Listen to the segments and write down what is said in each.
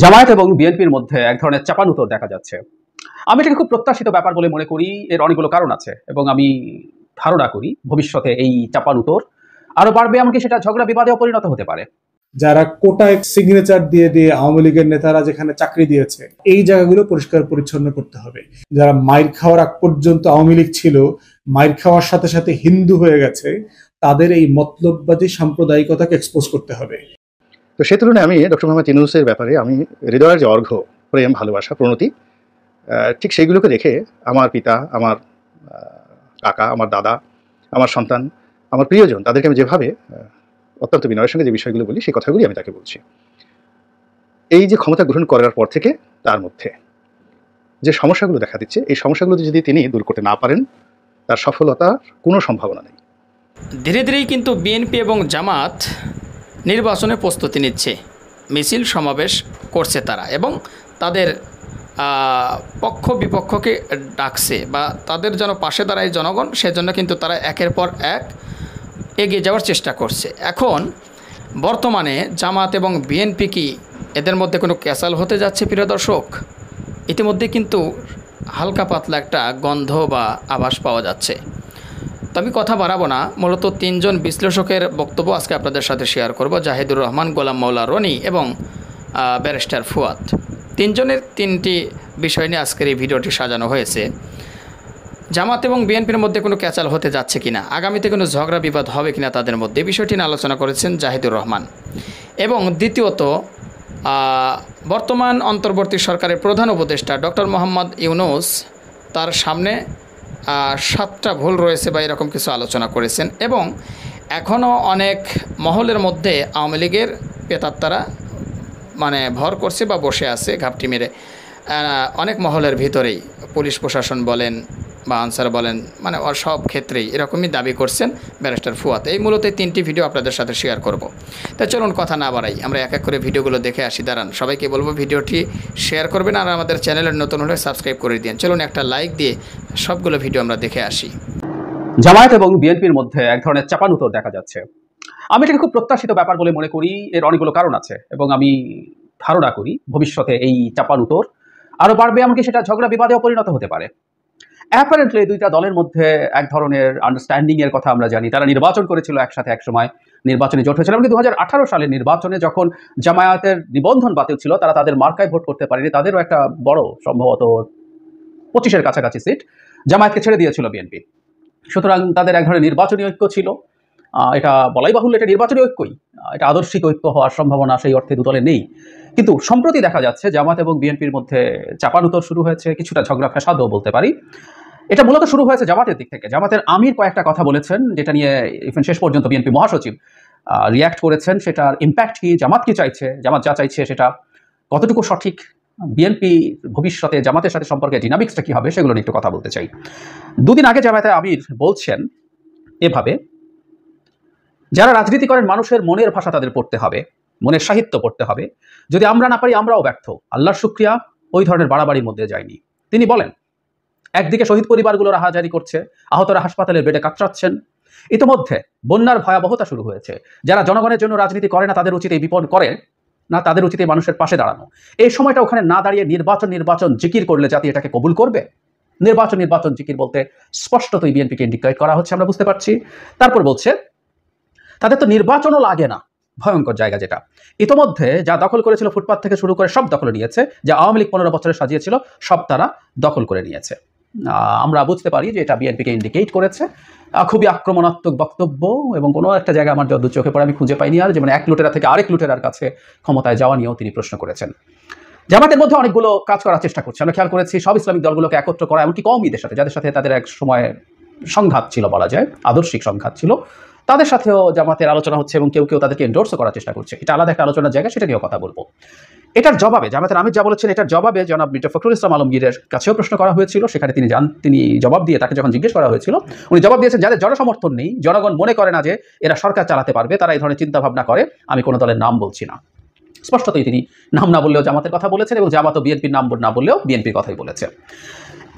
জামায়াত এবং বিএনপির মধ্যে এক ধরনের চাপানুতর দেখা যাচ্ছে। আমি এটাকে খুব প্রত্যাশিত ব্যাপার বলে মনে করি। এর অনেকগুলো কারণ আছে এবং আমি ধারণা করি ভবিষ্যতে এই চাপানুতর আরো বাড়বে, এমনকি সেটা ঝগড়া বিবাদেও পরিণত হতে পারে। যারা কোটায় সিগনেচার দিয়ে আওয়ামী লীগের নেতারা যেখানে চাকরি দিয়েছে, এই জায়গাগুলো পরিষ্কার পরিচ্ছন্ন করতে হবে। যারা মাইর খাওয়ার আগ পর্যন্ত আওয়ামী লীগ ছিল, মাইর খাওয়ার সাথে সাথে হিন্দু হয়ে গেছে, তাদের এই মতলববাদী সাম্প্রদায়িকতাকে এক্সপোজ করতে হবে। তো সেই তুলনায় আমি ডক্টর মোহাম্মদ ইউনূসের ব্যাপারে আমি হৃদয়ের যে অর্ঘ্য, প্রেম, ভালোবাসা, প্রণতি, ঠিক সেইগুলোকে দেখে আমার পিতা, আমার কাকা, আমার দাদা, আমার সন্তান, আমার প্রিয়জন, তাদেরকে আমি যেভাবে অত্যন্ত বিনয়ের সঙ্গে যে বিষয়গুলো বলি, সেই কথাগুলি আমি তাকে বলছি। এই যে ক্ষমতা গ্রহণ করার পর থেকে তার মধ্যে যে সমস্যাগুলো দেখা দিচ্ছে, এই সমস্যাগুলো যদি তিনি দূর করতে না পারেন, তার সফলতার কোনো সম্ভাবনা নেই। ধীরে ধীরেই কিন্তু বিএনপি এবং জামাত নির্বাচনের প্রস্তুতি নিচ্ছে, মিছিল সমাবেশ করছে তারা, এবং তাদের পক্ষ বিপক্ষকে ডাকছে বা তাদের যেন পাশে দাঁড়ায় জনগণ, সেজন্য কিন্তু তারা একের পর এক এগিয়ে যাওয়ার চেষ্টা করছে। এখন বর্তমানে জামাত এবং বিএনপি কি এদের মধ্যে কোনো ক্যাসাল হতে যাচ্ছে? প্রিয় দর্শক, ইতিমধ্যে কিন্তু হালকা পাতলা একটা গন্ধ বা আভাস পাওয়া যাচ্ছে। তো আমি কথা বাড়াবো না, মূলত তিনজন বিশ্লেষকের বক্তব্য আজকে আপনাদের সাথে শেয়ার করব। জাহিদুর রহমান, গোলাম মাওলা রনি এবং ব্যারিস্টার ফুয়াদ। তিনজনের তিনটি বিষয় নিয়ে আজকের এই ভিডিওটি সাজানো হয়েছে। জামাত এবং বিএনপির মধ্যে কোনো ক্যাচাল হতে যাচ্ছে কিনা, আগামীতে কোনো ঝগড়া বিবাদ হবে কিনা তাদের মধ্যে, বিষয়টি নিয়ে আলোচনা করেছেন জাহিদুর রহমান। এবং দ্বিতীয়ত, বর্তমান অন্তর্বর্তী সরকারের প্রধান উপদেষ্টা ডক্টর মোহাম্মদ ইউনূস, তার সামনে 7টা ভুল রয়েছে বা এরকম কিছু আলোচনা করেছেন। এবং এখনও অনেক মহলের মধ্যে আওয়ামী লীগের পেতাত্তারা ভর করছে বা বসে আছে ঘাপটি মেরে। অনেক মহলের ভিতরেই পুলিশ প্রশাসন বলেন বা আনসার বলেন, সব ক্ষেত্রেই এরকমই দাবি করছেন ব্যারিস্টার ফুয়াদ। এই মূলত 3টি ভিডিও আপনাদের সাথে শেয়ার করব। তাই চলুন কথা না বাড়াই, আমরা এক এক করে ভিডিওগুলো দেখে আসি। দাঁড়ান, সবাইকে বলবো ভিডিওটি শেয়ার করবেন আর আমাদের চ্যানেলের নতুন হলে সাবস্ক্রাইব করে দিন। চলুন একটা লাইক দিয়ে সবগুলো ভিডিও আমরা দেখে আসি। জামায়াত এবং বিএনপির মধ্যে এক ধরনের চাপানুতর দেখা যাচ্ছে। আমি এটাকে খুব প্রত্যাশিত ব্যাপার বলে মনে করি। এর অনেকগুলো কারণ আছে এবং আমি ধারণা করি ভবিষ্যতে এই চাপানুতর আরো বাড়বে, এমনকি সেটা ঝগড়া বিবাদেও পরিণত হতে পারে। অ্যাপারেন্টলি দুইটা দলের মধ্যে এক ধরনের আন্ডারস্ট্যান্ডিং এর কথা আমরা জানি। তারা নির্বাচন করেছিল একসাথে, এক সময় নির্বাচনে জোট হয়েছিল। এমনকি 2018 সালের নির্বাচনে যখন জামায়াতের নিবন্ধন বাতিল ছিল, তারা তাদের মার্কায় ভোট করতে পারেনি। তাদেরও একটা বড়, সম্ভবত 25-এর কাছাকাছি সিট জামায়াতকে ছেড়ে দিয়েছিল বিএনপি। সুতরাং তাদের এক ধরনের নির্বাচনী ঐক্য ছিল। এটা বলাই বাহুল্য, এটা নির্বাচনী ঐক্যই, এটা আদর্শিক ঐক্য হওয়ার সম্ভাবনা সেই অর্থে দুদলে নেই। কিন্তু সম্প্রতি দেখা যাচ্ছে জামাত এবং বিএনপির মধ্যে চাপানুতর শুরু হয়েছে, কিছুটা ঝগড়া ফ্যাসাদও বলতে পারি। এটা মূলত শুরু হয়েছে জামাতের দিক থেকে। জামাতের আমির কয়েকটা কথা বলেছেন, যেটা নিয়ে শেষ পর্যন্ত বিএনপি মহাসচিব রিয়াক্ট করেছেন। সেটার ইম্প্যাক্ট কি, জামাত কি চাইছে, জামাত যা চাইছে সেটা কতটুকু সঠিক, বিএনপি ভবিষ্যতে জামাতের সাথে সম্পর্কে ডিনামিক্সটা কি হবে, সেগুলো নিয়ে একটু কথা বলতে চাই। 2 দিন আগে জামায়াতের আমির বলছেন এভাবে, যারা রাজনীতি করেন মানুষের মনের ভাষা তাদের পড়তে হবে, মনের সাহিত্য পড়তে হবে। যদি আমরা না পারি, আমরাও ব্যর্থ। আল্লাহর শুকরিয়া ওই ধরনের বাড়াবাড়ির মধ্যে যায়নি। তিনি বলেন, একদিকে শহীদ পরিবারগুলো রাহাজারি করছে, আহতরা হাসপাতালের বেডে কাতরাচ্ছেন। ইতিমধ্যে বন্যার ভয়াবহতা শুরু হয়েছে। যারা জনগণের জন্য রাজনীতি করে না, তাদের উচিত এই বিপদ করে না, তাদের উচিত এই মানুষের পাশে দাঁড়ানো। এই সময়টা ওখানে না দাঁড়িয়ে নির্বাচন জিকির করলে জাতি এটাকে কবুল করবে? নির্বাচন জিকির বলতে স্পষ্টতই বিএনপিকে ইন্ডিকেট করা হচ্ছে, আমরা বুঝতে পারছি। তারপর বলছে তাদের তো নির্বাচনও লাগে না, ভয়ঙ্কর জায়গা যেটা। ইতিমধ্যে যা দখল করেছিল, ফুটপাত থেকে শুরু করে সব দখল নিয়েছে। যা আওয়ামী লীগ 15 বছরে সাজিয়েছিল, সব তারা দখল করে নিয়েছে। আমরা বুঝতে পারি যে এটা বিএনপিকে ইন্ডিকেট করেছে। খুবই আক্রমণাত্মক বক্তব্য, এবং কোনো একটা জায়গায় আমার যত চোখে পড়ে আমি খুঁজে পাইনি আর, যেমন এক লুটেরা থেকে আরেক লুটেরার কাছে ক্ষমতায় যাওয়া নিয়েও তিনি প্রশ্ন করেছেন। জামাতের মধ্যে অনেকগুলো কাজ করার চেষ্টা করছে। আমরা খেয়াল করেছি সব ইসলামিক দলগুলোকে একত্র করা, এমনকি কওমিদের সাথে, যাদের সাথে তাদের এক সময় সংঘাত ছিল, বলা যায় আদর্শিক সংঘাত ছিল, তাদের সাথেও জামাতের আলোচনা হচ্ছে এবং কেউ কেউ তাদেরকে এন্ডোর্সও করার চেষ্টা করছে। এটা আলাদা একটা আলোচনার জায়গা, সেটা নিয়েও কথা বলবো। এটার জবাবে জামাতের আমির যা বলেছেন, এটার জবাবে জনাব মির্জা ফখরুল ইসলাম আলমগীরের কাছেও প্রশ্ন করা হয়েছিল। সেখানে তিনি জবাব দিয়ে, তাকে যখন জিজ্ঞেস করা হয়েছিল, উনি জবাব দিয়েছেন, যাদের জনসমর্থন নেই, জনগণ মনে করে না যে এরা সরকার চালাতে পারবে, তারা এই ধরনের চিন্তা ভাবনা করে। আমি কোনো দলের নাম বলছি না। স্পষ্টতই তিনি নাম না বললেও জামাতের কথা বলেছেন, এবং জামাত ও বিএনপির নাম না বললেও বিএনপির কথাই বলেছে।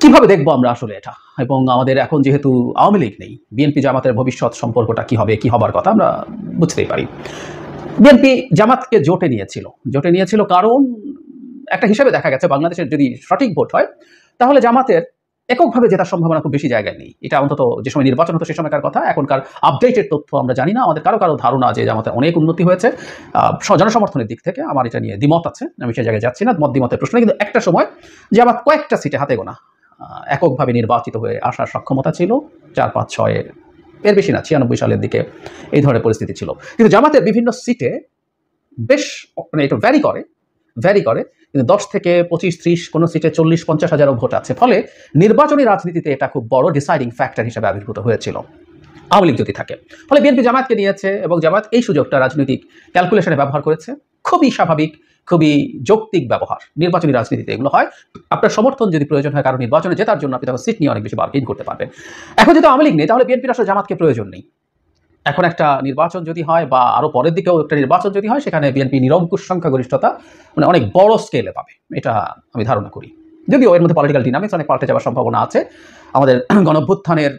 কিভাবে দেখবো আমরা আসলে এটা? এবং আমাদের এখন যেহেতু আওয়ামী লীগ নেই, বিএনপি জামাতের ভবিষ্যৎ সম্পর্কটা কি হবে, কি হবার কথা আমরা বুঝতেই পারি। বিএনপি জামাতকে জোটে নিয়েছিল কারণ একটা হিসেবে দেখা গেছে বাংলাদেশের যদি সঠিক ভোট হয় তাহলে জামাতের এককভাবে জেতার সম্ভাবনা খুব বেশি জায়গায় নেই। এটা অন্তত যে সময় নির্বাচন হতো সে সময়কার কথা, এখনকার আপডেটেড তথ্য আমরা জানি না। আমাদের কারো ধারণা যে জামাতের অনেক উন্নতি হয়েছে জনসমর্থনের দিক থেকে। আমার এটা নিয়ে দ্বিমত আছে, আমি সেই জায়গায় যাচ্ছি না, দ্বিমতের প্রশ্ন। কিন্তু একটা সময় জামাত কয়েকটা সিটে হাতে গোনা এককভাবে নির্বাচিত হয়ে আসার সক্ষমতা ছিল, 4, 5, 6 এর বেশি না, 96 সালের দিকে এই ধরনের পরিস্থিতি ছিল। কিন্তু জামাতের বিভিন্ন সিটে বেশ মানে এটা ভ্যারি করে, কিন্তু 10 থেকে 25, 30, কোনো সিটে 40-50 হাজারও ভোট আছে। ফলে নির্বাচনী রাজনীতিতে এটা খুব বড় ডিসাইডিং ফ্যাক্টর হিসেবে আবির্ভূত হয়েছিল আওয়ামী লীগ যদি থাকে। ফলে বিএনপি জামাতকে নিয়েছে এবং জামাত এই সুযোগটা রাজনৈতিক ক্যালকুলেশনে ব্যবহার করেছে। খুবই স্বাভাবিক, খুবই যৌক্তিক ব্যবহার। নির্বাচনী রাজনীতিতে এগুলো হয়। আপনার সমর্থন যদি প্রয়োজন হয় কারণ নির্বাচনে জেতার জন্য, আপনি তখন সিট নিয়ে অনেক বেশি বার্গেইন করতে পারবেন। এখন যেহেতু আওয়ামী লীগ নেই, তাহলে বিএনপির আসলে জামাতকে প্রয়োজন নেই। এখন একটা নির্বাচন যদি হয় বা আরো পরের দিকেও একটা নির্বাচন যদি হয়, সেখানে বিএনপি নিরঙ্কুশ সংখ্যাগরিষ্ঠতা মানে অনেক বড় স্কেলে পাবে, এটা আমি ধারণা করি। যদিও এর মধ্যে পলিটিক্যাল ডিনামিক্স অনেক পাল্টে যাওয়ার সম্ভাবনা আছে। আমাদের গণঅভ্যুত্থানের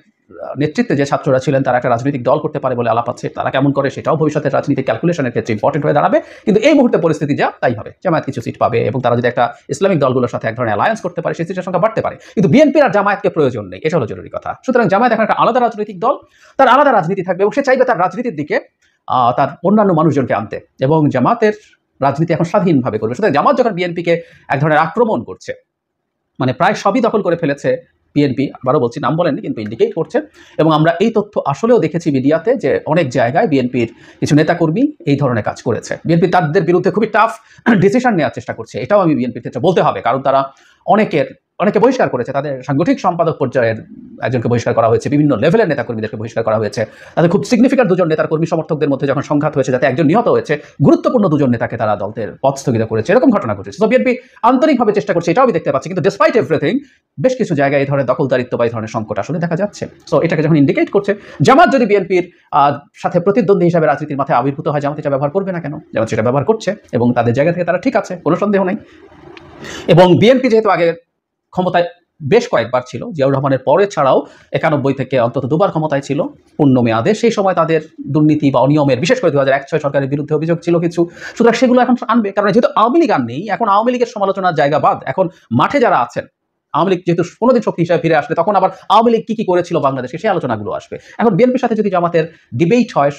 নেতৃত্বে যে ছাত্ররা ছিলেন তারা একটা রাজনৈতিক দল করতে পারে বলে আলাপ আছে, তারা কেমন করে সেটাও ভবিষ্যতের রাজনীতিক ক্যালকুলেশনের ক্ষেত্রে ইম্পর্টেন্ট হয়ে দাঁড়াবে। কিন্তু এই মুহূর্তে পরিস্থিতি যা তাই হবে, জামায়াত কিছু সিট পাবে এবং তারা যদি একটা ইসলামিক দলগুলোর সাথে এক ধরনের অ্যালায়েন্স করতে পারে, সেই সিটের সংখ্যা বাড়তে পারে। কিন্তু বিএনপির আর জামায়াতকে প্রয়োজন নেই, এটা হলো জরুরি কথা। সুতরাং জামায়াত এখন একটা আলাদা রাজনৈতিক দল, তার আলাদা রাজনীতি থাকবে এবং সে চাইবে তার রাজনীতির দিকে তার অন্যান্য মানুষজনকে আনতে, এবং জামাতের রাজনীতি এখন স্বাধীনভাবে করবে। সুতরাং জামাত যখন বিএনপিকে এক ধরনের আক্রমণ করছে, মানে প্রায় সবই দখল করে ফেলেছে বিএনপি, আবারও বলছি নাম বলেননি কিন্তু ইন্ডিকেট করছে, এবং আমরা এই তথ্য আসলেও দেখেছি মিডিয়াতে যে অনেক জায়গায় বিএনপির কিছু নেতাকর্মী এই ধরনের কাজ করেছে। বিএনপি তাদের বিরুদ্ধে খুবই টাফ ডিসিশন নেওয়ার চেষ্টা করছে, এটাও আমি বিএনপির ক্ষেত্রে বলতে হবে, কারণ তারা অনেকে বহিষ্কার করেছে। তাদের সাংগঠনিক সম্পাদক পর্যায়ের একজনকে বহিষ্কার করা হয়েছে, বিভিন্ন লেভেলের নেতাকর্মীদেরকে বহিষ্কার করা হয়েছে। তাদের খুব সিগনিফিক্যান্ট 2 জন নেতার কর্মী সমর্থকদের মধ্যে যখন সংঘাত হয়েছে, যাতে একজন নিহত হয়েছে, গুরুত্বপূর্ণ 2 জন নেতাকে তারা দলের পদ স্থগিত করেছে, এরকম ঘটনা ঘটেছে। তো বিএনপি আন্তরিকভাবে চেষ্টা করছে, এটাও আমি দেখতে পাচ্ছি। কিন্তু ডিসপাইট এভরিথিং বেশ কিছু জায়গায় এই ধরনের দখলদারিত্ব বা এই ধরনের সংকট আসলে দেখা যাচ্ছে। সো এটাকে যখন ইন্ডিকেট করছে, জামাত যদি বিএনপির সাথে প্রতিদ্বন্দ্বী হিসাবে রাজনীতির মাথায় আবির্ভূত হয়, জামাত এটা ব্যবহার করবে না কেন? জামাত সেটা ব্যবহার করছে এবং তাদের জায়গা থেকে তারা ঠিক আছে, কোনো সন্দেহ নেই। এবং বিএনপি যেহেতু আগে ক্ষমতায় বেশ কয়েকবার ছিল, জিয়াউর রহমানের পরে ছাড়াও 91 থেকে অন্তত 2 বার ক্ষমতায় ছিল পূর্ণ মেয়াদে, সেই সময় তাদের দুর্নীতি বা অনিয়মের, বিশেষ করে 2001-06 সরকারের বিরুদ্ধে অভিযোগ ছিল কিছু। সুতরাং সেগুলো এখন আনবে, কারণ যেহেতু আওয়ামী লীগ আর নেই, এখন আওয়ামী লীগের সমালোচনার জায়গা বাদ, এখন মাঠে যারা আছেন, আওয়ামী লীগ যেহেতু কোনোদিন শক্তি হিসাবে ফিরে আসলে, তখন আবার আওয়ামী লীগ কি করেছিল বাংলাদেশে সেই আলোচনাগুলো আসবে। এখন বিএনপির সাথে যদি জামাতের ডিবেট হয়,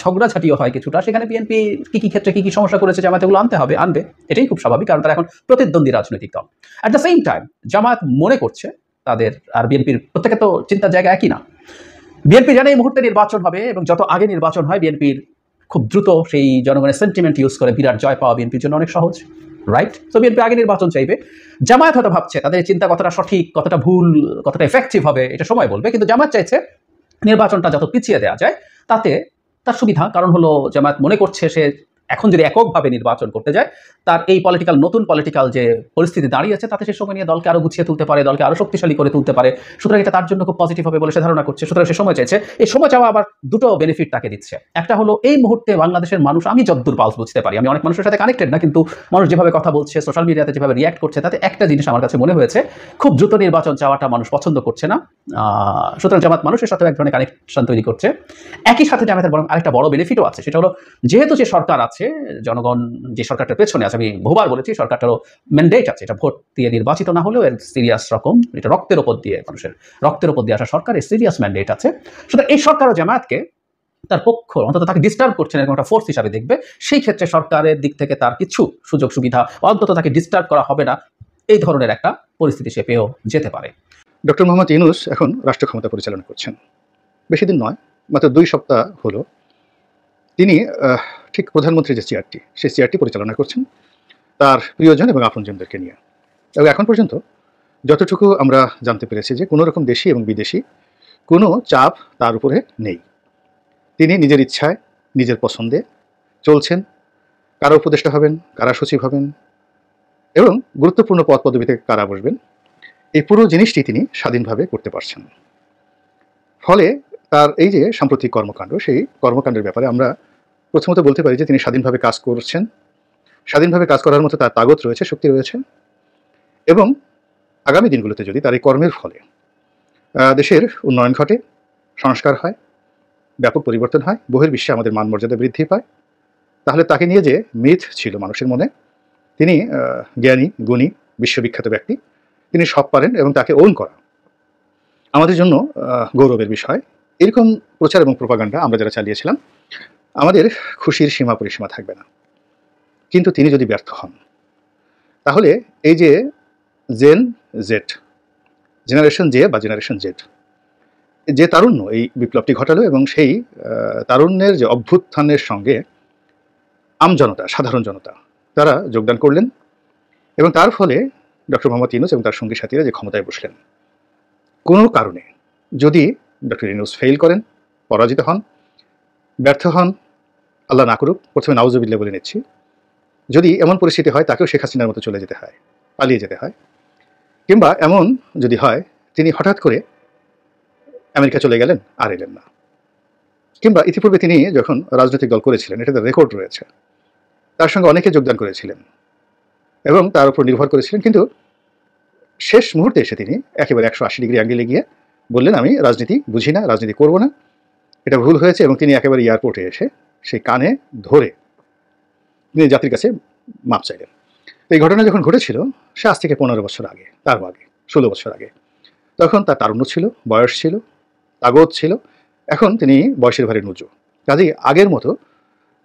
ঝগড়াঝাটিও হয় কিছুটা, সেখানে বিএনপি কি ক্ষেত্রে কি সমস্যা করেছে জামাত এগুলো আনবে, এটাই খুব স্বাভাবিক, কারণ তারা এখন প্রতিদ্বন্দ্বী রাজনৈতিক দল। অ্যাট দ্য সেম টাইম জামাত মনে করছে তাদের আর বিএনপির প্রত্যেকে তো চিন্তার জায়গা একই না। বিএনপি জানে এই মুহূর্তে নির্বাচন হবে এবং যত আগে নির্বাচন হয় বিএনপির খুব দ্রুত সেই জনগণের সেন্টিমেন্ট ইউজ করে বিরাট জয় পাওয়া বিএনপির জন্য অনেক সহজ, রাইট? তো বিএনপি আগে নির্বাচন চাইবে। জামায়াত হয়তো ভাবছে তাদের চিন্তা কতটা সঠিক, কতটা ভুল, কতটা এফেক্টিভ হবে এটা সময় বলবে, কিন্তু জামায়াত চাইছে নির্বাচনটা যত পিছিয়ে দেওয়া যায় তাতে তার সুবিধা। কারণ হলো জামায়াত মনে করছে সে এখন যদি এককভাবে নির্বাচন করতে যায়, তার এই নতুন পলিটিক্যাল যে পরিস্থিতি দাঁড়িয়েছে তাতে সে সময় নিয়ে দলকে আরো গুছিয়ে তুলতে পারে, দলকে আরো শক্তিশালী করে তুলতে পারে। সুতরাং এটা তার জন্য খুব পজিটিভ হবে বলে সে ধারণা করছে। সুতরাং সে সময় চাইছে। এই সময় চাওয়া আবার 2টো বেনিফিট তাকে দিচ্ছে। একটা হলো এই মুহূর্তে বাংলাদেশের মানুষ, আমি যতদূর পালস বুঝতে পারি, আমি অনেক মানুষের সাথে কানেক্টেড না, কিন্তু মানুষ যেভাবে কথা বলছে, সোশ্যাল মিডিয়াতে যেভাবে রিয়াক্ট করছে, তাতে একটা জিনিস আমার কাছে মনে হয়েছে, খুব দ্রুত নির্বাচন চাওয়াটা মানুষ পছন্দ করছে না। সুতরাং জামাত মানুষের সাথে এক ধরনের কানেকশন তৈরি করছে। একই সাথে জামাতের বরং আরেকটা বড় বেনিফিটও আছে, সেটা হলো যেহেতু যে সরকার আছে, জনগণ যে সরকারটার পেছনে আছে, আমি বহুবার বলেছি সরকারটারও ম্যান্ডেট আছে, এটা ভোট দিয়ে নির্বাচিত না হলেও এর সিরিয়াস রকম, এটা রক্তের ওপর দিয়ে, মানুষের রক্তের ওপর দিয়ে আসা সরকারের সিরিয়াস ম্যান্ডেট আছে। সুতরাং এই সরকারও জামায়াতকে তার পক্ষ, অন্তত তাকে ডিস্টার্ব করছে না এরকম একটা ফোর্স হিসাবে দেখবে। সেই ক্ষেত্রে সরকারের দিক থেকে তার কিছু সুযোগ সুবিধা, অন্তত তাকে ডিস্টার্ব করা হবে না, এই ধরনের একটা পরিস্থিতি সে পেয়েও যেতে পারে। ডক্টর মোহাম্মদ ইউনূস এখন রাষ্ট্র ক্ষমতা পরিচালনা করছেন। বেশি দিন নয়, মাত্র 2 সপ্তাহ হলো তিনি ঠিক প্রধানমন্ত্রীর যে চেয়ারটি, সেই চেয়ারটি পরিচালনা করছেন তার প্রিয়জন এবং আপনজনদেরকে নিয়ে। এবং এখন পর্যন্ত যতটুকু আমরা জানতে পেরেছি যে কোনো রকম দেশি এবং বিদেশি কোনো চাপ তার উপরে নেই। তিনি নিজের ইচ্ছায়, নিজের পছন্দে চলছেন, কারা উপদেষ্টা হবেন, কারা সচিব হবেন এবং গুরুত্বপূর্ণ পদ পদবিতে কারা বসবেন, এই পুরো জিনিসটি তিনি স্বাধীনভাবে করতে পারছেন। ফলে তার এই যে সাম্প্রতিক কর্মকাণ্ড, সেই কর্মকাণ্ডের ব্যাপারে আমরা প্রথমত বলতে পারি যে তিনি স্বাধীনভাবে কাজ করছেন, স্বাধীনভাবে কাজ করার মতো তার তাগত রয়েছে, শক্তি রয়েছে। এবং আগামী দিনগুলোতে যদি তার এই কর্মের ফলে দেশের উন্নয়ন ঘটে, সংস্কার হয়, ব্যাপক পরিবর্তন হয়, বহির্বিশ্বে আমাদের মান মর্যাদা বৃদ্ধি পায়, তাহলে তাকে নিয়ে যে মিথ ছিল মানুষের মনে, তিনি জ্ঞানী, গুণী, বিশ্ববিখ্যাত ব্যক্তি, তিনি সব পারেন এবং তাকে ওন করা আমাদের জন্য গৌরবের বিষয়। এরকম প্রচার এবং প্রোপাগান্ডা আমরা যারা চালিয়েছিলাম, আমাদের খুশির সীমা পরিসীমা থাকবে না। কিন্তু তিনি যদি ব্যর্থ হন, তাহলে এই যে জেনারেশন জে বা জেনারেশন জেড, যে তারুণ্য এই বিপ্লবটি ঘটালো এবং সেই তারুণ্যের যে অভ্যুত্থানের সঙ্গে আমজনতা, সাধারণ জনতা তারা যোগদান করলেন এবং তার ফলে ডক্টর মোহাম্মদ ইউনূস এবং তার সঙ্গী সাথীরা যে ক্ষমতায় বসলেন, কোনো কারণে যদি ডক্টর ইউনূস ফেল করেন, পরাজিত হন, ব্যর্থ হন, আল্লাহ না করুক, প্রথমে নাউজুবিল্লাহ বলে নিচ্ছি, যদি এমন পরিস্থিতি হয় তাকেও শেখ হাসিনার মতো চলে যেতে হয়, পালিয়ে যেতে হয়, কিংবা এমন যদি হয় তিনি হঠাৎ করে আমেরিকা চলে গেলেন আর এলেন না, কিংবা ইতিপূর্বে তিনি যখন রাজনৈতিক দল করেছিলেন, এটাতে রেকর্ড রয়েছে, তার সঙ্গে অনেকে যোগদান করেছিলেন এবং তার উপর নির্ভর করেছিলেন, কিন্তু শেষ মুহূর্তে এসে তিনি একেবারে 180 ডিগ্রি অ্যাঙ্গেলে গিয়ে বললেন আমি রাজনীতি বুঝি না, রাজনীতি করব না, এটা ভুল হয়েছে, এবং তিনি একেবারে এয়ারপোর্টে এসে সেই কানে ধরে তিনি জাতির কাছে মাপ চাইলেন। এই ঘটনা যখন ঘটেছিল সে আজ থেকে 15 বছর আগে, তারও আগে 16 বছর আগে, তখন তার তারুণ্য ছিল, বয়স ছিল, তাগদ ছিল, এখন তিনি বয়সের ভারে নুজু, কাজেই আগের মতো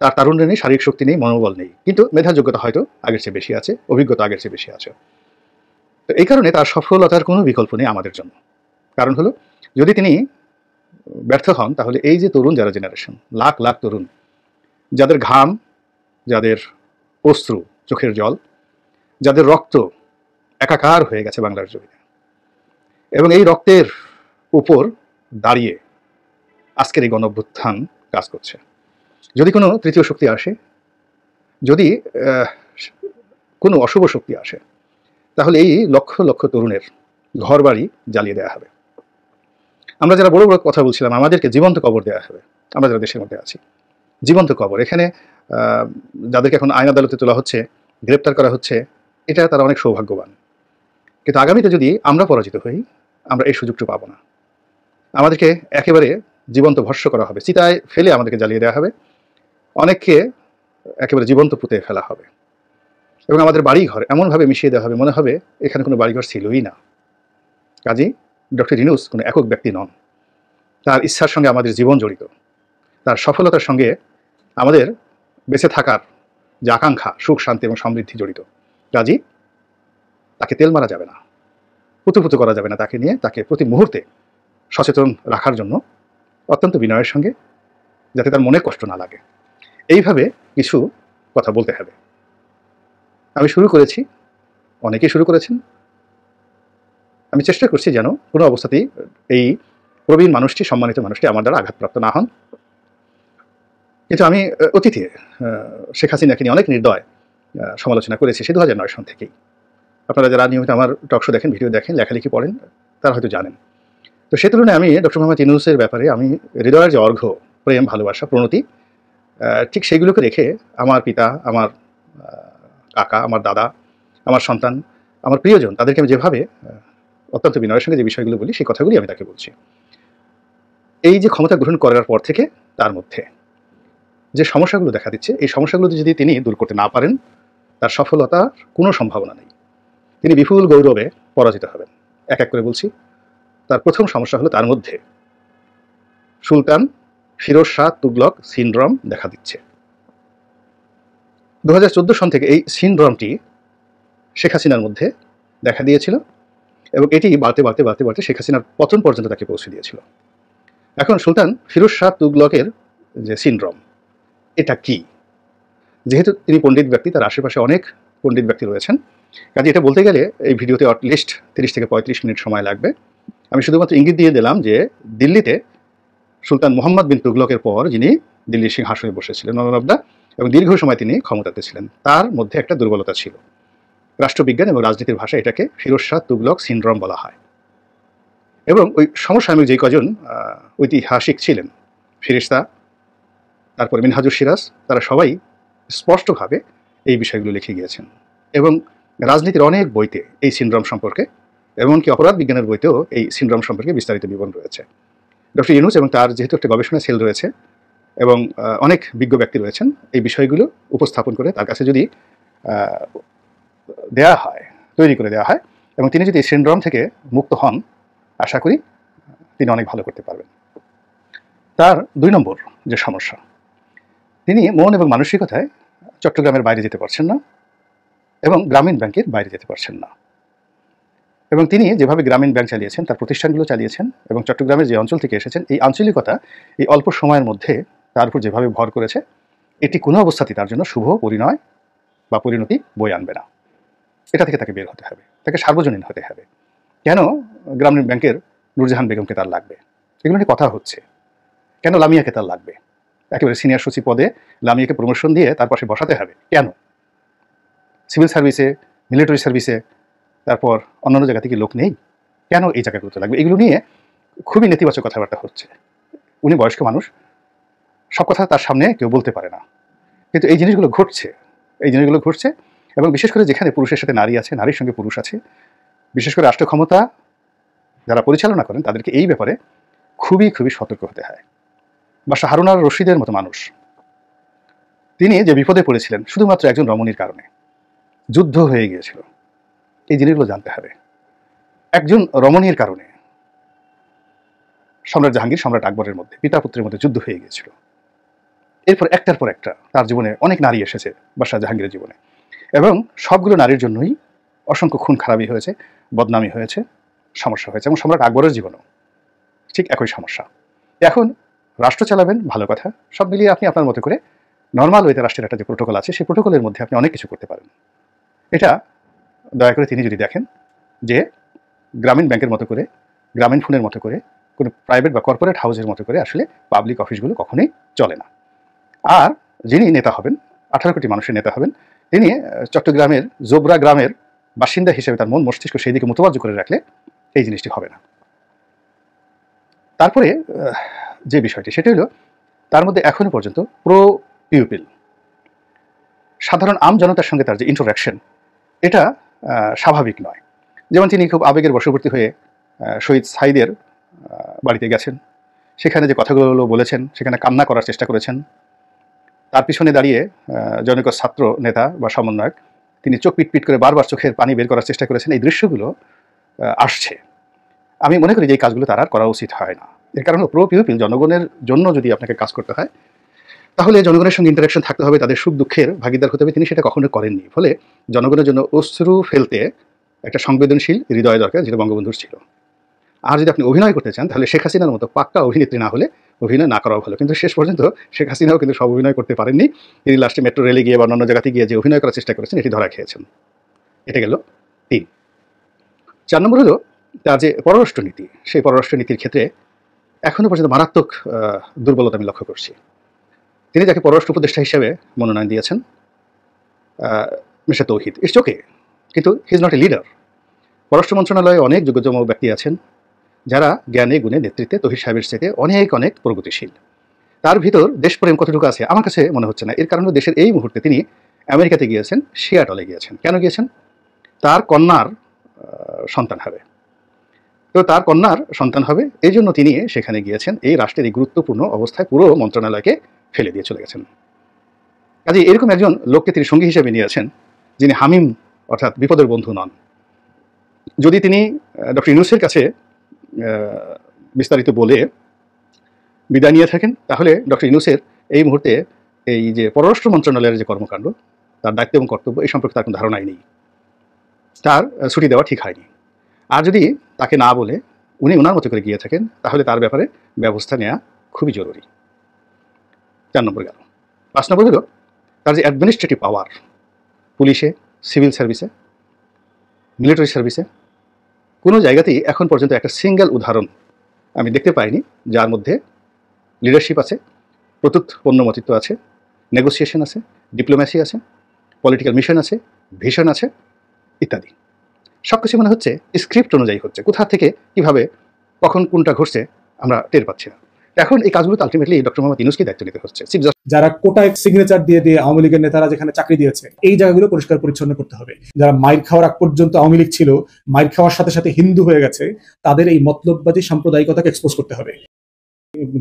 তার তারুণ্য নেই, শারীরিক শক্তি নেই, মনোবল নেই, কিন্তু মেধা যোগ্যতা হয়তো আগের চেয়ে বেশি আছে, অভিজ্ঞতা আগের চেয়ে বেশি আছে। তো এই কারণে তার সফলতার কোনো বিকল্প নেই আমাদের জন্য। কারণ হলো, যদি তিনি ব্যর্থ হন তাহলে এই যে তরুণ যারা জেনারেশন, লাখ লাখ তরুণ, যাদের ঘাম, যাদের অশ্রু, চোখের জল, যাদের রক্ত একাকার হয়ে গেছে বাংলার জমিনে, এবং এই রক্তের উপর দাঁড়িয়ে আজকের এই গণঅভ্যুত্থান কাজ করছে, যদি কোনো তৃতীয় শক্তি আসে, যদি কোনো অশুভ শক্তি আসে, তাহলে এই লক্ষ লক্ষ তরুণের ঘর বাড়ি জ্বালিয়ে দেওয়া হবে। আমরা যারা বড় বড় কথা বলছিলাম, আমাদেরকে জীবন্ত কবর দেওয়া হবে। আমরা যারা দেশের মধ্যে আছি, জীবন্ত কবর। এখানে যাদেরকে এখন আইন আদালতে তোলা হচ্ছে, গ্রেপ্তার করা হচ্ছে, এটা তারা অনেক সৌভাগ্যবান। কিন্তু আগামীতে যদি আমরা পরাজিত হই, আমরা এই সুযোগটা পাবো না। আমাদেরকে একেবারে জীবন্ত ভস্য করা হবে, চিতায় ফেলে আমাদেরকে জ্বালিয়ে দেওয়া হবে, অনেককে একেবারে জীবন্ত পুঁতে ফেলা হবে, এবং আমাদের বাড়িঘর এমনভাবে মিশিয়ে দেওয়া হবে মনে হবে এখানে কোনো বাড়িঘর ছিলই না। কাজেই ডক্টর ইউনূস কোনো একক ব্যক্তি নন, তার ইচ্ছার সঙ্গে আমাদের জীবন জড়িত, তার সফলতার সঙ্গে আমাদের বেঁচে থাকার যে আকাঙ্ক্ষা, সুখ, শান্তি এবং সমৃদ্ধি জড়িত। কাজেই তাকে তেল মারা যাবে না, পুতুপুতু করা যাবে না তাকে নিয়ে। তাকে প্রতি মুহূর্তে সচেতন রাখার জন্য অত্যন্ত বিনয়ের সঙ্গে, যাতে তার মনে কষ্ট না লাগে, এইভাবে কিছু কথা বলতে হবে। আমি শুরু করেছি, অনেকেই শুরু করেছেন, আমি চেষ্টা করছি যেন কোনো অবস্থাতেই এই প্রবীণ মানুষটি, সম্মানিত মানুষটি আমার দ্বারা আঘাতপ্রাপ্ত না হন। কিন্তু আমি অতীতে শেখ হাসিনাকে নিয়ে অনেক নির্দয় সমালোচনা করেছি, সে 2009 সন থেকেই। আপনারা যারা নিয়মিত আমার টকশো দেখেন, ভিডিও দেখেন, লেখালেখি পড়েন, তারা হয়তো জানেন। তো সে তুলনায় আমি ডক্টর মোহাম্মদ ইউনূসের ব্যাপারে আমি হৃদয়ের যে অর্ঘ্য, প্রেম, ভালোবাসা, প্রণতি, ঠিক সেইগুলোকে রেখে আমার পিতা, আমার কাকা, আমার দাদা, আমার সন্তান, আমার প্রিয়জন, তাদেরকে আমি যেভাবে অত্যন্ত বিনয়ের সঙ্গে যে বিষয়গুলো বলি, সেই কথাগুলি আমি তাকে বলছি। এই যে ক্ষমতা গ্রহণ করার পর থেকে তার মধ্যে যে সমস্যাগুলো দেখা দিচ্ছে, এই সমস্যাগুলো যদি তিনি দূর করতে না পারেন, তার সফলতার কোনো সম্ভাবনা নেই। তিনি বিপুল গৌরবে পরাজিত হবেন। এক এক করে বলছি। তার প্রথম সমস্যা হলো, তার মধ্যে সুলতান ফিরোজ শাহ তুগলক সিনড্রোম দেখা দিচ্ছে। 2014 সন থেকে এই সিনড্রোমটি শেখ হাসিনার মধ্যে দেখা দিয়েছিল, এবং এটি বাড়তে বাড়তে বাড়তে বাড়তে শেখ হাসিনার পতন পর্যন্ত তাকে পৌঁছে দিয়েছিল। এখন সুলতান ফিরোজ শাহ তুগলকের যে সিনড্রোম, এটা কি? যেহেতু তিনি পণ্ডিত ব্যক্তি, তার আশেপাশে অনেক পণ্ডিত ব্যক্তি রয়েছেন, কাজে এটা বলতে গেলে এই ভিডিওতে অ্যাটলিস্ট 30 থেকে 35 মিনিট সময় লাগবে। আমি শুধুমাত্র ইঙ্গিত দিয়ে দিলাম যে দিল্লিতে সুলতান মুহাম্মদ বিন তুগলকের পর যিনি দিল্লির সিংহাসনে বসেছিলেন নবাবদা, এবং দীর্ঘ সময় তিনি ক্ষমতাতে ছিলেন, তার মধ্যে একটা দুর্বলতা ছিল। রাষ্ট্রবিজ্ঞান এবং রাজনীতির ভাষায় এটাকে ফিরোজ শাহ তুগলক সিনড্রোম বলা হয়। এবং ওই সমসাময়িক যে কজন ঐতিহাসিক ছিলেন, ফিরিস্তা, তারপরে মিনহাজুর সিরাজ, তারা সবাই স্পষ্টভাবে এই বিষয়গুলো লিখে গিয়েছেন, এবং রাজনীতির অনেক বইতে এই সিনড্রোম সম্পর্কে, এমনকি অপরাধ বিজ্ঞানের বইতেও এই সিনড্রোম সম্পর্কে বিস্তারিত বিবরণ রয়েছে। ডক্টর ইউনূস এবং তার যেহেতু একটা গবেষণা সেল রয়েছে এবং অনেক বিজ্ঞ ব্যক্তি রয়েছেন, এই বিষয়গুলো উপস্থাপন করে তার কাছে যদি দেয়া হয়, তৈরি করে দেওয়া হয়, এবং তিনি যদি এই সিনড্রোম থেকে মুক্ত হন, আশা করি তিনি অনেক ভালো করতে পারবেন। তার 2 নম্বর যে সমস্যা, তিনি মন এবং মানসিকতায় চট্টগ্রামের বাইরে যেতে পারছেন না এবং গ্রামীণ ব্যাংকের বাইরে যেতে পারছেন না। এবং তিনি যেভাবে গ্রামীণ ব্যাংক চালিয়েছেন, তার প্রতিষ্ঠানগুলো চালিয়েছেন, এবং চট্টগ্রামের যে অঞ্চল থেকে এসেছেন, এই আঞ্চলিকতা এই অল্প সময়ের মধ্যে তার উপর যেভাবে ভর করেছে, এটি কোনো অবস্থাতেই তার জন্য শুভ পরিণয় বা পরিণতি বয়ে আনবে না। এটা থেকে তাকে বের হতে হবে, তাকে সার্বজনীন হতে হবে। কেন গ্রামীণ ব্যাংকের নূরজাহান বেগমকে তার লাগবে? এগুলো নিয়ে কথা হচ্ছে। কেন লামিয়াকে তার লাগবে? একেবারে সিনিয়র সচিব পদে লামিয়াকে প্রমোশন দিয়ে তার পাশে বসাতে হবে কেন? সিভিল সার্ভিসে, মিলিটারি সার্ভিসে, তারপর অন্যান্য জায়গা থেকে লোক নেই, কেন এই জায়গাগুলোতে লাগবে? এগুলো নিয়ে খুবই নেতিবাচক কথাবার্তা হচ্ছে। উনি বয়স্ক মানুষ, সব কথা তার সামনে কেউ বলতে পারে না, কিন্তু এই জিনিসগুলো ঘটছে। এবং বিশেষ করে যেখানে পুরুষের সাথে নারী আছে, নারীর সঙ্গে পুরুষ আছে, বিশেষ করে রাষ্ট্র ক্ষমতা যারা পরিচালনা করেন, তাদেরকে এই ব্যাপারে খুবই সতর্ক হতে হয়। বা হারুন আর রশিদের মতো মানুষ, তিনি যে বিপদে পড়েছিলেন শুধুমাত্র একজন রমণীর কারণে, যুদ্ধ হয়ে গিয়েছিল, এই জিনিসগুলো জানতে হবে। একজন রমণীর কারণে সম্রাট জাহাঙ্গীর, সম্রাট আকবরের মধ্যে, পিতা পুত্রের মধ্যে যুদ্ধ হয়ে গিয়েছিল। এরপর একটার পর একটা তার জীবনে অনেক নারী এসেছে, বাদশাহ জাহাঙ্গীরের জীবনে, এবং সবগুলো নারীর জন্যই অসংখ্য খুন খারাপি হয়েছে, বদনামি হয়েছে, সমস্যা হয়েছে। এবং সম্রাট আকবরের জীবনেও ঠিক একই সমস্যা। এখন রাষ্ট্র চালাবেন, ভালো কথা, সব মিলিয়ে আপনি আপনার মতো করে নর্মাল ওয়েতে রাষ্ট্রের একটা যে প্রোটোকল আছে, সেই প্রোটোকলের মধ্যে আপনি অনেক কিছু করতে পারেন। এটা দয়া করে তিনি যদি দেখেন যে গ্রামীণ ব্যাংকের মতো করে, গ্রামীণ ফোনের মতো করে, কোনো প্রাইভেট বা কর্পোরেট হাউসের মতো করে আসলে পাবলিক অফিসগুলো কখনোই চলে না। আর যিনি নেতা হবেন, 18 কোটি মানুষের নেতা হবেন, তিনি চট্টগ্রামের জোবরা গ্রামের বাসিন্দা হিসেবে তার মন মস্তিষ্ক সেই দিকে মোতবাজ্য করে রাখলে এই জিনিসটি হবে না। তারপরে যে বিষয়টি, সেটা হলো তার মধ্যে এখনো পর্যন্ত প্রো পিউপিল, সাধারণ আম জনতার সঙ্গে তার যে ইন্টারাকশন, এটা স্বাভাবিক নয়। যেমন তিনি খুব আবেগের বশবর্তী হয়ে শহীদ সাইদের বাড়িতে গেছেন, সেখানে যে কথাগুলো বলেছেন, সেখানে কান্না করার চেষ্টা করেছেন। তার পিছনে দাঁড়িয়ে জনৈক ছাত্র নেতা বা সমন্বয়ক, তিনি চোখ পিটপিট করে বারবার চোখের পানি বের করার চেষ্টা করেছেন। এই দৃশ্যগুলো আসছে। আমি মনে করি যে এই কাজগুলো তার আর করা উচিত হয় না। এর কারণ প্রো পিউপিল, জনগণের জন্য যদি আপনাকে কাজ করতে হয়, তাহলে জনগণের সঙ্গে ইন্টারাকশন থাকতে হবে, তাদের সুখ দুঃখের ভাগিদার হতে হবে। তিনি সেটা কখনো করেননি। ফলে জনগণের জন্য অশ্রু ফেলতে একটা সংবেদনশীল হৃদয় দরকার, যেটা বঙ্গবন্ধুর ছিল। আর যদি আপনি অভিনয় করতে চান, তাহলে শেখ হাসিনার মতো পাক্কা অভিনেত্রী না হলে অভিনয় না করাও ভালো। কিন্তু শেষ পর্যন্ত শেখ হাসিনাও কিন্তু সব অভিনয় করতে পারেননি। তিনি লাস্টে মেট্রো রেলে গিয়ে বা অন্যান্য জায়গাতে গিয়ে যে অভিনয় করার চেষ্টা করেছেন, এটি ধরা খেয়েছেন। এটা গেল 3। 4 নম্বর হলো তার যে পররাষ্ট্রনীতি, সেই পররাষ্ট্রনীতির ক্ষেত্রে এখনো পর্যন্ত মারাত্মক দুর্বলতা আমি লক্ষ্য করছি। তিনি যাকে পররাষ্ট্র উপদেষ্টা হিসেবে মনোনয়ন দিয়েছেন, মিস্টার তৌহিদ, ইটস ওকে, কিন্তু he is not a leader. পররাষ্ট্র মন্ত্রণালয়ে অনেক যোগ্যতম ব্যক্তি আছেন যারা জ্ঞানে গুণে নেতৃত্বে তৌহিদ সাহেবের চেয়ে অনেক প্রগতিশীল। তার ভিতর দেশপ্রেম কতটুকু আছে আমার কাছে মনে হচ্ছে না। এর কারণে দেশের এই মুহূর্তে তিনি আমেরিকাতে গিয়েছেন, সিয়াটলে গিয়েছেন। কেন গিয়েছেন? তার কন্যার সন্তান হবে। তো তার কন্যার সন্তান হবে, এই জন্য তিনি সেখানে গিয়েছেন। এই রাষ্ট্রের এই গুরুত্বপূর্ণ অবস্থায় পুরো মন্ত্রণালয়কে ফেলে দিয়ে চলে গেছেন। কাজে এরকম একজন লোককে তিনি সঙ্গী হিসেবে নিয়েছেন, যিনি হামিম অর্থাৎ বিপদের বন্ধু নন। যদি তিনি ডক্টর ইউনূসের কাছে বিস্তারিত বলে বিদায় নিয়ে থাকেন, তাহলে ডক্টর ইউনূসের এই মুহূর্তে এই যে পররাষ্ট্র মন্ত্রণালয়ের যে কর্মকাণ্ড, তার দায়িত্ব এবং কর্তব্য, এই সম্পর্কে তার কোনো ধারণাই নেই। তার ছুটি দেওয়া ঠিক হয়নি। আর যদি তাকে না বলে উনি ওনার মতো করে গিয়ে থাকেন, তাহলে তার ব্যাপারে ব্যবস্থা নেওয়া খুবই জরুরি। 4 নম্বর গেল। 5 নম্বর হলো তার যে অ্যাডমিনিস্ট্রেটিভ পাওয়ার, পুলিশে, সিভিল সার্ভিসে, মিলিটারি সার্ভিসে, কোনো জায়গাতেই এখন পর্যন্ত একটা সিঙ্গেল উদাহরণ আমি দেখতে পাইনি যার মধ্যে লিডারশিপ আছে, প্রত্যুৎপন্নমতিত্ব আছে, নেগোসিয়েশন আছে, ডিপ্লোম্যাসি আছে, পলিটিক্যাল মিশন আছে, ভিশন আছে ইত্যাদি। সব কিছু মনে হচ্ছে স্ক্রিপ্ট অনুযায়ী হচ্ছে। কোথা থেকে কিভাবে কখন কোনটা ঘটছে আমরা টের পাচ্ছি না। এখন এই কাজগুলো আলটিমেটলি ডক্টর মোহাম্মদ ইউনূসকে দায়িত্ব নিতে হচ্ছে। যারা কোটায় সিগনেচার দিয়ে আওয়ামী লীগের নেতারা যেখানে চাকরি দিয়েছে, এই জায়গাগুলো পরিষ্কার পরিচ্ছন্ন করতে হবে। যারা মাইর খাওয়ার আগ পর্যন্ত আওয়ামী লীগ ছিল, মাইর খাওয়ার সাথে সাথে হিন্দু হয়ে গেছে, তাদের এই মতলববাদী সাম্প্রদায়িকতাকে এক্সপোজ করতে হবে।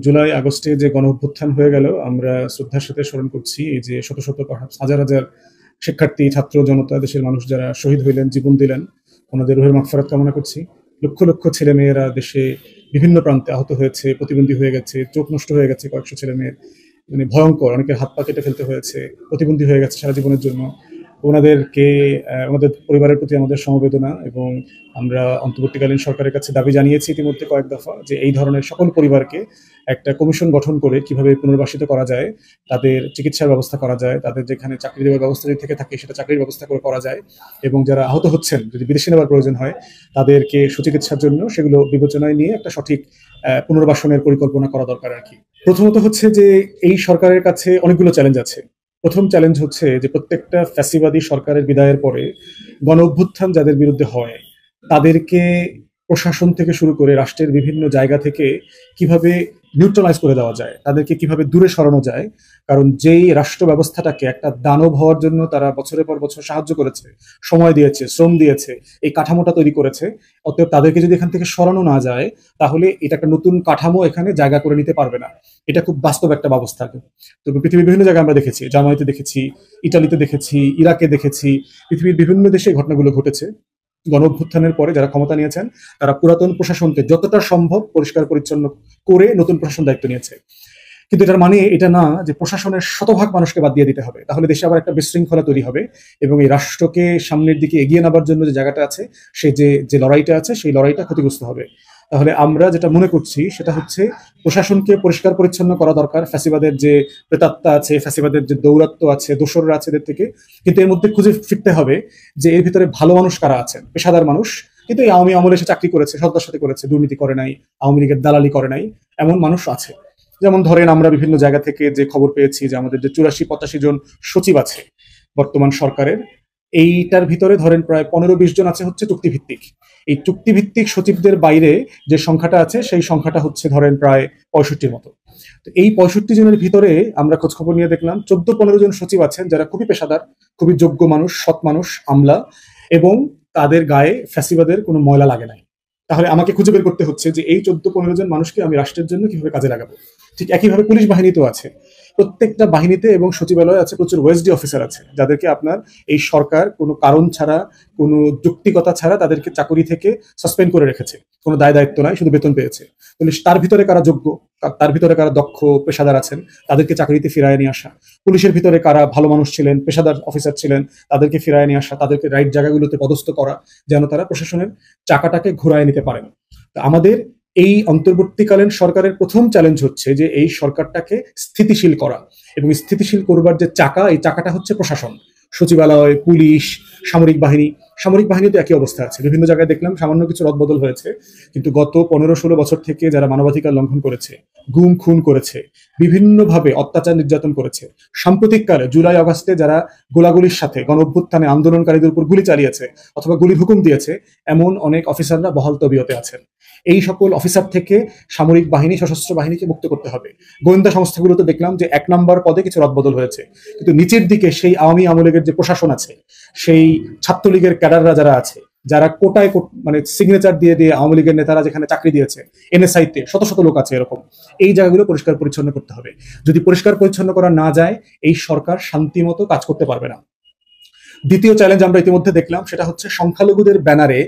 জুলাই আগস্টে যে গণ অভ্যুত্থান হয়ে গেল, আমরা শ্রদ্ধার সাথে স্মরণ করছি এই যে শত শত হাজার হাজার শিক্ষার্থী, ছাত্র জনতা, দেশের মানুষ যারা শহীদ হইলেন, জীবন দিলেন, ওনাদের রুহের মাগফিরাত কামনা করছি। লক্ষ লক্ষ ছেলে মেয়েরা দেশে বিভিন্ন প্রান্তে আহত হয়েছে, প্রতিবন্ধী হয়ে গেছে, চোখ নষ্ট হয়ে গেছে কয়েকশো ছেলে মেয়ের, মানে ভয়ঙ্কর, অনেকের হাত পা কেটে ফেলতে হয়েছে, প্রতিবন্ধী হয়ে গেছে সারা জীবনের জন্য। ওনাদেরকে ওনাদের পরিবারের প্রতি আমাদের সমবেদনা, এবং আমরা অন্তর্বর্তীকালীন সরকারের কাছে দাবি জানিয়েছি ইতিমধ্যে কয়েক দফা যে এই ধরনের সকল পরিবারকে একটা কমিশন গঠন করে কিভাবে পুনর্বাসিত করা যায়, তাদের চিকিৎসার ব্যবস্থা করা যায়, তাদের যেখানে চাকরি দেওয়ার ব্যবস্থা যদি থেকে থাকে সেটা চাকরির ব্যবস্থা করে করা যায়, এবং যারা আহত হচ্ছেন যদি বিদেশে নেওয়ার প্রয়োজন হয় তাদেরকে সুচিকিৎসার জন্য সেগুলো বিবেচনায় নিয়ে একটা সঠিক পুনর্বাসনের পরিকল্পনা করা দরকার আর কি। প্রথমত হচ্ছে যে এই সরকারের কাছে অনেকগুলো চ্যালেঞ্জ আছে। প্রথম চ্যালেঞ্জ হচ্ছে যে প্রত্যেকটা ফ্যাসিবাদী সরকারের বিদায়ের পরে গণ অভ্যুত্থান যাদের বিরুদ্ধে হয় তাদেরকে প্রশাসন থেকে শুরু করে রাষ্ট্রের বিভিন্ন জায়গা থেকে কিভাবে নিউট্রালাইজ করে দেওয়া যায়, তাদেরকে কিভাবে দূরে সরানো যায়। কারণ যেই রাষ্ট্র ব্যবস্থাটাকে একটা দানব হওয়ার জন্য তারা বছরের পর বছর সাহায্য করেছে, সময় দিয়েছে, শ্রম দিয়েছে, এই কাঠামোটা তৈরি করেছে, অতএব তাদেরকে যদি এখান থেকে সরানো না যায় তাহলে এটা একটা নতুন কাঠামো এখানে জায়গা করে নিতে পারবে না। এটা খুব বাস্তব একটা ব্যবস্থা। তো পৃথিবীর বিভিন্ন জায়গায় আমরা দেখেছি, জার্মানিতে দেখেছি, ইটালিতে দেখেছি, ইরাকে দেখেছি, পৃথিবীর বিভিন্ন দেশে এই ঘটনাগুলো ঘটেছে। গণ অভ্যুত্থানের পরে যারা ক্ষমতা নিয়েছেন তারা পুরাতন প্রশাসনকে যতটা সম্ভব পরিষ্কার পরিচ্ছন্ন করে নতুন প্রশাসন দায়িত্ব নিয়েছে। কিন্তু এটার মানে এটা না যে প্রশাসনের শতভাগ মানুষকে বাদ দিয়ে দিতে হবে, তাহলে দেশে আবার একটা বিশৃঙ্খলা তৈরি হবে এবং এই রাষ্ট্রকে সামনের দিকে এগিয়ে নেবার জন্য যে জায়গাটা আছে, সে যে লড়াইটা আছে সেই লড়াইটা ক্ষতিগ্রস্ত হবে। তাহলে আমরা যেটা মনে করছি সেটা হচ্ছে প্রশাসনকে পরিষ্কার পরিচ্ছন্ন করা দরকার ফ্যাসিবাদের যে প্রেতাত্মা আছে, ফ্যাসিবাদের যে দৌরাত্ম্য আছে, দোসররা আছে এদের থেকে। কিন্তু এর মধ্যে খুঁজে ফিরতে হবে যে এর ভিতরে ভালো মানুষ কারা আছেন, পেশাদার মানুষ, কিন্তু এই আওয়ামী আমলে এসে চাকরি করেছে, সরকার সাথে করেছে, দুর্নীতি করে নাই, আওয়ামী লীগের দালালি করে নাই, এমন মানুষ আছে। যেমন ধরেন আমরা বিভিন্ন জায়গা থেকে যে খবর পেয়েছি যে আমাদের যে 84-85 জন সচিব আছে বর্তমান সরকারের, এইটার ভিতরে ধরেন প্রায় 15-20 জন আছে হচ্ছে চুক্তিভিত্তিক। এই চুক্তিভিত্তিক সচিবদের বাইরে যে সংখ্যাটা আছে সেই সংখ্যাটা হচ্ছে ধরেন প্রায় 65-র মতো। তো এই 65 জনের ভিতরে আমরা খোঁজখবর নিয়ে দেখলাম 14-15 জন সচিব আছেন যারা খুবই পেশাদার, খুবই যোগ্য মানুষ, সৎ মানুষ, আমলা, এবং তাদের গায়ে ফ্যাসিবাদের কোনো ময়লা লাগে নাই। তাহলে আমাকে খুঁজে বের করতে হচ্ছে যে এই 14-15 জন মানুষকে আমি রাষ্ট্রের জন্য কিভাবে কাজে লাগাবো। ঠিক একইভাবে পুলিশ বাহিনীতেও আছে, প্রত্যেকটা বাহিনীতে এবং সচিবালয়ে আছে প্রচুর ওএসডি অফিসার আছে যাদেরকে আপনার এই সরকার কোনো কারণ ছাড়া, কোনো যৌক্তিকতা ছাড়া তাদেরকে চাকরি থেকে সাসপেন্ড করে রেখেছে, কোনো দায় দায়িত্ব নাই, শুধু বেতন পেয়েছে। তাহলে তার ভিতরে কারা যোগ্য, তার ভিতরে কারা দক্ষ পেশাদার আছেন, তাদেরকে চাকরিতে ফিরায় নিয়ে আসা। পুলিশের ভিতরে কারা ভালো মানুষ ছিলেন, পেশাদার অফিসার ছিলেন, তাদেরকে ফিরায় নিয়ে আসা, তাদেরকে রাইট জায়গাগুলোতে পদস্থ করা, যেন তারা প্রশাসনের চাকাটাকে ঘুরায় নিতে পারেন। তো আমাদের এই অন্তর্বর্তীকালীন সরকারের প্রথম চ্যালেঞ্জ হচ্ছে যে এই সরকারটাকে স্থিতিশীল করা, এবং স্থিতিশীল করবার যে চাকা, এই চাকাটা হচ্ছে প্রশাসন, সচিবালয়, পুলিশ, সামরিক বাহিনী। সামরিক বাহিনীতে একই অবস্থা আছে, বিভিন্ন জায়গায় দেখলাম সামান্য কিছু রদবদল হয়েছে, কিন্তু গত 15-16 বছর থেকে যারা মানবাধিকার লঙ্ঘন করেছে, গুম খুন করেছে, বিভিন্নভাবে অত্যাচার নির্যাতন করেছে, সাম্প্রতিককালে জুলাই আগস্টে যারা গোলাগুলির সাথে গণ অভ্যুত্থানে আন্দোলনকারীদের উপর গুলি চালিয়েছে অথবা গুলির হুকুম দিয়েছে, এমন অনেক অফিসাররা বহাল তবিয়তে আছেন। এই সকল অফিসার থেকে সামরিক বাহিনী, সশস্ত্র বাহিনীকে মুক্ত করতে হবে। গোয়েন্দা সংস্থাগুলোতে দেখলাম যে 1 নম্বর পদে কিছু রদবদল হয়েছে, কিন্তু নিচের দিকে সেই আওয়ামী আমলের যে প্রশাসন আছে, সেই ছাত্রলীগের ক্যাডাররা যারা আছে, যারা কোটায় মানে সিগনেচার দিয়ে দিয়ে আওয়ামী লীগের নেতারা যেখানে চাকরি দিয়েছে, এনএসআইতে শত শত লোক আছে এরকম, এই জায়গাগুলো পরিষ্কার পরিচ্ছন্ন করতে হবে। যদি পরিষ্কার পরিচ্ছন্ন করা না যায় এই সরকার শান্তি মতো কাজ করতে পারবে না। দ্বিতীয় চ্যালেঞ্জ আমরা ইতিমধ্যে দেখলাম, সেটা হচ্ছে সংখ্যালঘুদের ব্যানারে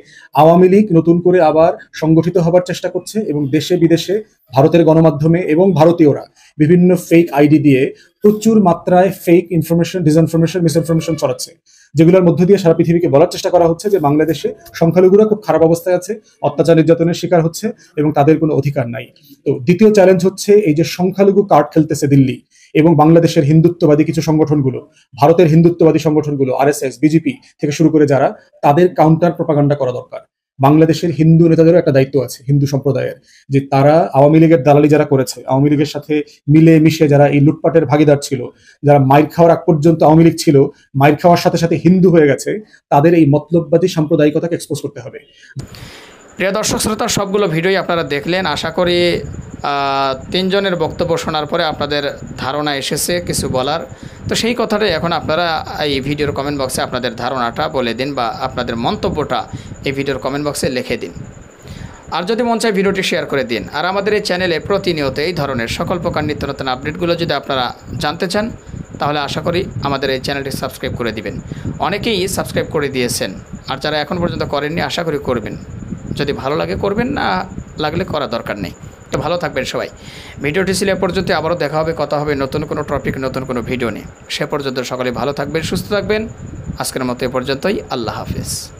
আওয়ামী লীগ নতুন করে আবার সংগঠিত হবার চেষ্টা করছে, এবং দেশে বিদেশে ভারতের গণমাধ্যমে এবং ভারতীয়রা বিভিন্ন ফেক আইডি দিয়ে প্রচুর মাত্রায় ফেক ইনফরমেশন, ডিসইনফরমেশন, মিসইনফরমেশন ছড়াচ্ছে, যেগুলোর মধ্য দিয়ে সারা পৃথিবীকে বলার চেষ্টা করা হচ্ছে যে বাংলাদেশে সংখ্যালঘুরা খুব খারাপ অবস্থায় আছে, অত্যাচার নির্যাতনের শিকার হচ্ছে এবং তাদের কোনো অধিকার নাই। তো দ্বিতীয় চ্যালেঞ্জ হচ্ছে এই যে সংখ্যালঘু কার্ড খেলতেছে দিল্লি এবং বাংলাদেশের হিন্দুত্ববাদী কিছু সংগঠনগুলো, ভারতের হিন্দুত্ববাদী সংগঠনগুলো, আরএসএস, বিজেপি থেকে শুরু করে যারা, তাদের কাউন্টার প্রপাগান্ডা করা দরকার। বাংলাদেশের হিন্দু নেতাদেরও একটা দায়িত্ব আছে, হিন্দু সম্প্রদায়ের, যে তারা আওয়ামী লীগের দালালি যারা করেছে, আওয়ামী লীগের সাথে মিলে মিশে যারা এই লুটপাটের ভাগিদার ছিল, যারা মাইর খাওয়ার আগ পর্যন্ত আওয়ামী লীগ ছিল, মাইর খাওয়ার সাথে সাথে হিন্দু হয়ে গেছে, তাদের এই মতলববাদী সাম্প্রদায়িকতাকে এক্সপোজ করতে হবে। প্রিয় দর্শক শ্রোতা, সবগুলো ভিডিওই আপনারা দেখলেন। আশা করি 3 জনের বক্তব্য শোনার পরে আপনাদের ধারণা এসেছে কিছু বলার। তো সেই কথাটাই এখন আপনারা এই ভিডিওর কমেন্ট বক্সে আপনাদের ধারণাটা বলে দিন, বা আপনাদের মন্তব্যটা এই ভিডিওর কমেন্ট বক্সে লিখে দিন। আর যদি মন চায় ভিডিওটি শেয়ার করে দিন। আর আমাদের এই চ্যানেলে প্রতিনিয়ত এই ধরনের সকল প্রকার নিত্য নতুন আপডেটগুলো যদি আপনারা জানতে চান, তাহলে আশা করি আমাদের এই চ্যানেলটি সাবস্ক্রাইব করে দিবেন। অনেকেই সাবস্ক্রাইব করে দিয়েছেন, আর যারা এখন পর্যন্ত করেননি আশা করি করবেন। যদি ভালো লাগে করবেন, না লাগলে করার দরকার নেই। তো ভালো থাকবেন সবাই। ভিডিওটি ছিল এ পর্যন্ত, আবারও দেখা হবে, কথা হবে নতুন কোনো টপিক, নতুন কোনো ভিডিও নিয়ে। সে পর্যন্ত সকলে ভালো থাকবেন, সুস্থ থাকবেন। আজকের মতো এ পর্যন্তই। আল্লাহ হাফেজ।